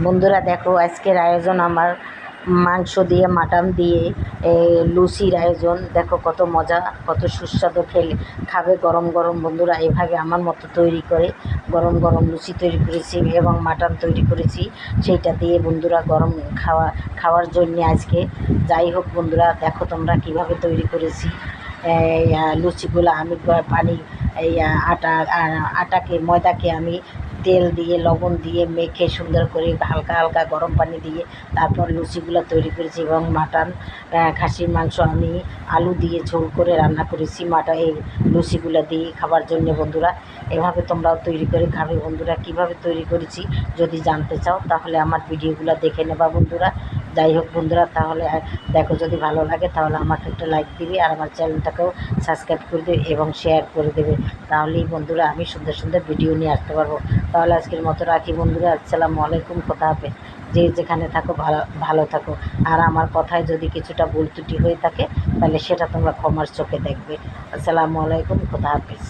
বন্ধুরা দেখো আজকের আয়োজন আমার মাংস দিয়ে মাটন দিয়ে লুচির আয়োজন। দেখো কত মজা, কত সুস্বাদু, খেলে খাবে গরম গরম। বন্ধুরা এভাবে আমার মতো তৈরি করে গরম গরম লুচি তৈরি করেছি এবং মাটন তৈরি করেছি, সেইটা দিয়ে বন্ধুরা গরম খাওয়ার জন্য আজকে। যাই হোক বন্ধুরা, দেখো তোমরা কিভাবে তৈরি করেছি। লুচিগুলো আমি পানি, এই আটাকে ময়দাকে আমি তেল দিয়ে লবণ দিয়ে মেখে সুন্দর করে হালকা হালকা গরম পানি দিয়ে তারপর লুচিগুলো তৈরি করেছি। এবং মাটন, খাসির মাংস আমি আলু দিয়ে ঝোল করে রান্না করেছি এই লুচিগুলো দিয়ে খাবার জন্য। বন্ধুরা এভাবে তোমরাও তৈরি করে খাবে। বন্ধুরা কিভাবে তৈরি করেছি যদি জানতে চাও তাহলে আমার ভিডিওগুলো দেখে নেবা বন্ধুরা। যাই হোক বন্ধুরা, তাহলে দেখো যদি ভালো লাগে তাহলে আমাকে একটা লাইক দিবে আর আমার চ্যানেলটাকেও সাবস্ক্রাইব করে দেবে এবং শেয়ার করে দেবে। তাহলেই বন্ধুরা আমি সুন্দর সুন্দর ভিডিও নিয়ে আসতে পারবো। তাহলে আজকের মতো রাখি বন্ধুরা, আসসালামু আলাইকুম, কথা হবে। যে যেখানে থাকো ভালো থাকো। আর আমার কথায় যদি কিছুটা ভুল ত্রুটি হয়ে থাকে তাহলে সেটা তোমরা ক্ষমার চোখে দেখবে। আসসালামু আলাইকুম, খোদা হাফেজ।